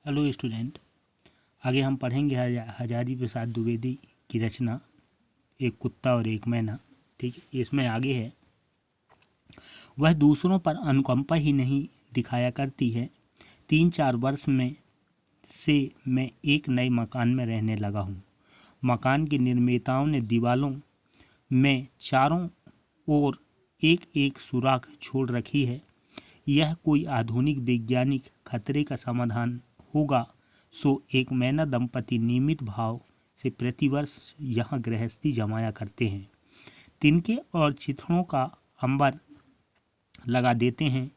Hello student, आगे हम पढ़ेंगे हजारी प्रसाद द्विवेदी की रचना एक कुत्ता और एक मैना। ठीक है, इसमें आगे है, वह दूसरों पर अनुकंपा ही नहीं दिखाया करती है। 3-4 वर्ष में से मैं एक नए मकान में रहने लगा हूँ। मकान के निर्माताओं ने दीवारों में चारों ओर एक एक सुराख छोड़ रखी है। यह कोई आधुनिक वैज्ञानिक खतरे का समाधान होगा, सो एक मैना दंपति नियमित भाव से प्रतिवर्ष यहाँ गृहस्थी जमाया करते हैं। तिनके और चिथड़ों का अंबर लगा देते हैं।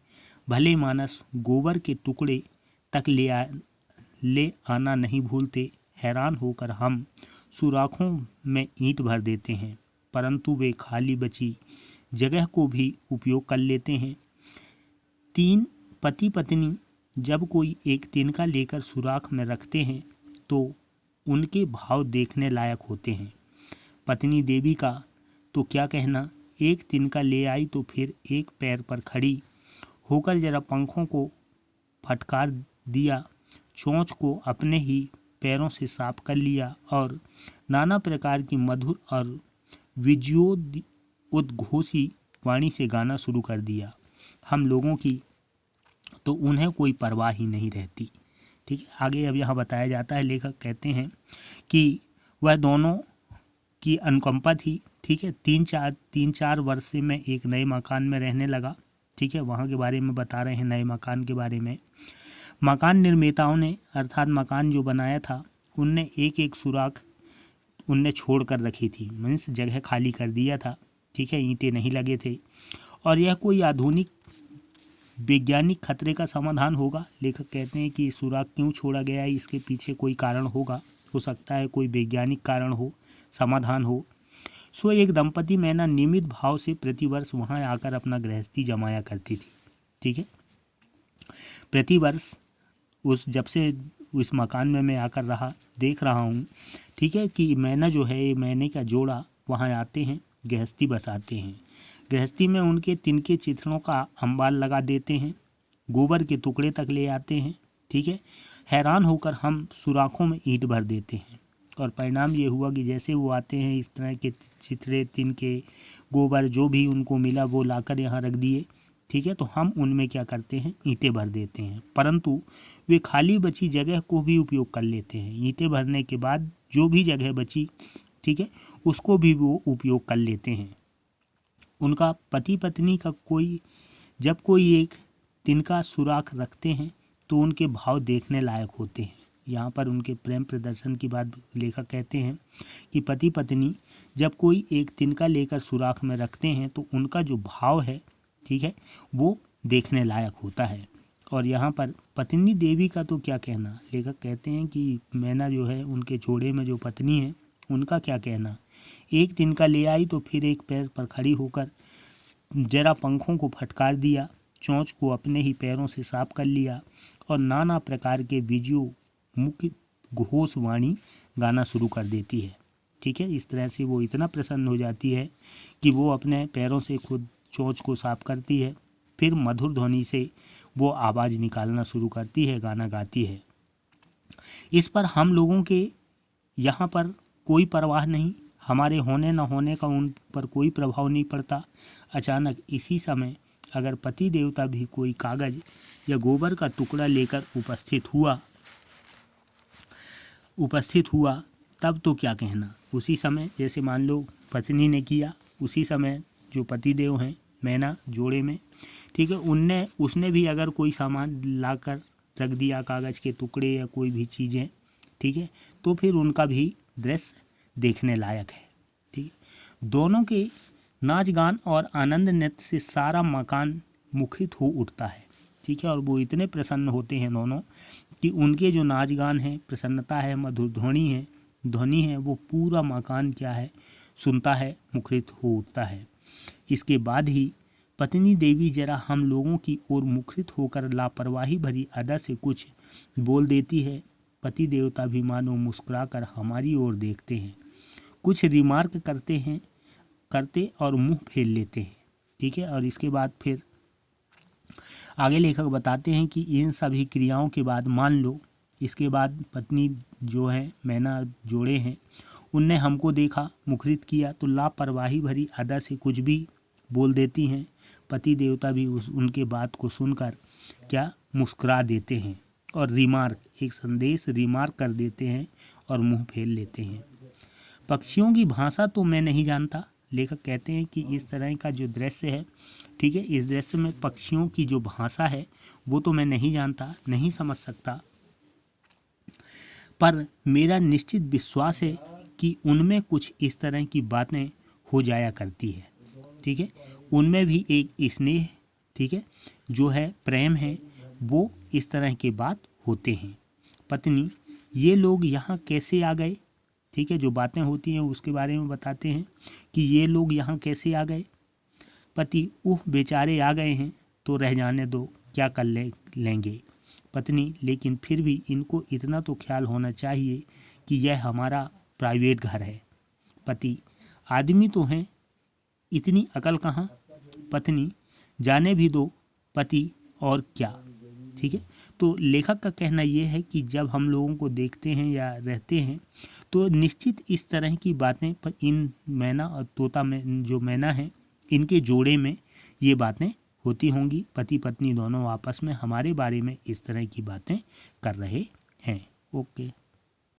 भले मानस गोबर के टुकड़े तक ले आना नहीं भूलते। हैरान होकर हम सुराखों में ईंट भर देते हैं, परंतु वे खाली बची जगह को भी उपयोग कर लेते हैं। 3 पति पत्नी जब कोई एक तिनका लेकर सुराख में रखते हैं तो उनके भाव देखने लायक होते हैं। पत्नी देवी का तो क्या कहना, एक तिनका ले आई तो फिर एक पैर पर खड़ी होकर जरा पंखों को फटकार दिया, चोंच को अपने ही पैरों से साफ कर लिया और नाना प्रकार की मधुर और विद्योद्घोषी वाणी से गाना शुरू कर दिया। हम लोगों की तो उन्हें कोई परवाह ही नहीं रहती। ठीक है, आगे अब यहाँ बताया जाता है, लेखक कहते हैं कि वह दोनों की अनुकंपा थी। ठीक है, 3-4 वर्ष से मैं एक नए मकान में रहने लगा। ठीक है, वहाँ के बारे में बता रहे हैं, नए मकान के बारे में। मकान निर्माताओं ने, अर्थात मकान जो बनाया था, उनने एक एक सुराख उनने छोड़ कर रखी थी, मीन्स जगह खाली कर दिया था। ठीक है, ईंटें नहीं लगे थे। और यह कोई आधुनिक वैज्ञानिक खतरे का समाधान होगा। लेखक कहते हैं कि सुराख क्यों छोड़ा गया है, इसके पीछे कोई कारण होगा, हो सकता है कोई वैज्ञानिक कारण हो, समाधान हो। सो एक दंपति मैना नियमित भाव से प्रतिवर्ष वहां आकर अपना गृहस्थी जमाया करती थी। ठीक है, प्रतिवर्ष जब से उस मकान में मैं आकर देख रहा हूँ, ठीक है, कि मैना जो है, ये मैने का जोड़ा वहाँ आते हैं, गृहस्थी बसाते हैं। गृहस्थी में उनके तिनके चिथड़ों का अंबार लगा देते हैं, गोबर के टुकड़े तक ले आते हैं। ठीक है, हैरान होकर हम सुराखों में ईंट भर देते हैं और परिणाम ये हुआ कि जैसे वो आते हैं, इस तरह के चिथड़े, तिनके, गोबर जो भी उनको मिला वो लाकर यहाँ रख दिए। ठीक है, तो हम उनमें क्या करते हैं, ईंटें भर देते हैं, परंतु वे खाली बची जगह को भी उपयोग कर लेते हैं। ईंटें भरने के बाद जो भी जगह बची, ठीक है, उसको भी वो उपयोग कर लेते हैं। उनका पति पत्नी का जब कोई एक तिनका सुराख रखते हैं तो उनके भाव देखने लायक होते हैं। यहाँ पर उनके प्रेम प्रदर्शन की बात लेखक कहते हैं कि पति पत्नी जब कोई एक तिनका लेकर सुराख में रखते हैं तो उनका जो भाव है, ठीक है, वो देखने लायक होता है। और यहाँ पर पत्नी देवी का तो क्या कहना, लेखक कहते हैं कि मैना जो है, उनके जोड़े में जो पत्नी है, उनका क्या कहना। एक तिनका ले आई तो फिर एक पैर पर खड़ी होकर जरा पंखों को फटकार दिया, चोंच को अपने ही पैरों से साफ कर लिया और नाना प्रकार के मुख्य घोष वाणी गाना शुरू कर देती है। ठीक है, इस तरह से वो इतना प्रसन्न हो जाती है कि वो अपने पैरों से खुद चोंच को साफ करती है, फिर मधुर ध्वनि से वो आवाज़ निकालना शुरू करती है, गाना गाती है। इस पर हम लोगों के यहाँ पर कोई परवाह नहीं, हमारे होने न होने का उन पर कोई प्रभाव नहीं पड़ता। अचानक इसी समय अगर पति देवता भी कोई कागज़ या गोबर का टुकड़ा लेकर उपस्थित हुआ तब तो क्या कहना। उसी समय, जैसे मान लो पत्नी ने किया, उसी समय जो पतिदेव हैं मैना जोड़े में, ठीक है, उसने भी अगर कोई सामान लाकर रख दिया, कागज़ के टुकड़े या कोई भी चीज़ें, ठीक है, तो फिर उनका भी दृश्य देखने लायक है। ठीक, दोनों के नाच गान और आनंद नृत्य से सारा मकान मुखरित हो उठता है। ठीक है, और वो इतने प्रसन्न होते हैं दोनों कि उनके जो नाच गान है, प्रसन्नता है, मधुर ध्वनि है, वो पूरा मकान क्या है, सुनता है, मुखरित हो उठता है। इसके बाद ही पत्नी देवी जरा हम लोगों की ओर मुखरित होकर लापरवाही भरी अदा से कुछ बोल देती है। पति देवता भी मानो मुस्कुराकर हमारी ओर देखते हैं, कुछ रिमार्क करते और मुंह फेर लेते हैं। ठीक है, और इसके बाद फिर आगे लेखक बताते हैं कि इन सभी क्रियाओं के बाद मान लो इसके बाद पत्नी जो है मैना जोड़े हैं, उनने हमको देखा, मुखरित किया तो लापरवाही भरी अदा से कुछ भी बोल देती हैं। पति देवता भी उनके बात को सुनकर क्या मुस्कुरा देते हैं और एक संदेश रिमार्क कर देते हैं और मुंह फेर लेते हैं। पक्षियों की भाषा तो मैं नहीं जानता, लेखक कहते हैं कि इस तरह का जो दृश्य है, ठीक है, इस दृश्य में पक्षियों की जो भाषा है वो तो मैं नहीं जानता, नहीं समझ सकता, पर मेरा निश्चित विश्वास है कि उनमें कुछ इस तरह की बातें हो जाया करती है। ठीक है, उनमें भी एक स्नेह, ठीक है, जो है प्रेम है, वो इस तरह के बात होते हैं। पत्नी, ये लोग यहाँ कैसे आ गए? ठीक है, जो बातें होती हैं उसके बारे में बताते हैं कि ये लोग यहाँ कैसे आ गए। पति, बेचारे आ गए हैं तो रह जाने दो, क्या कर लेंगे। पत्नी, लेकिन फिर भी इनको इतना तो ख्याल होना चाहिए कि यह हमारा प्राइवेट घर है। पति, आदमी तो हैं, इतनी अकल कहाँ। पत्नी, जाने भी दो। पति, और क्या। ठीक है, तो लेखक का कहना यह है कि जब हम लोगों को देखते हैं या रहते हैं तो निश्चित इस तरह की बातें पर इन मैना और तोता में जो मैना है इनके जोड़े में ये बातें होती होंगी। पति पत्नी दोनों आपस में हमारे बारे में इस तरह की बातें कर रहे हैं। ओके।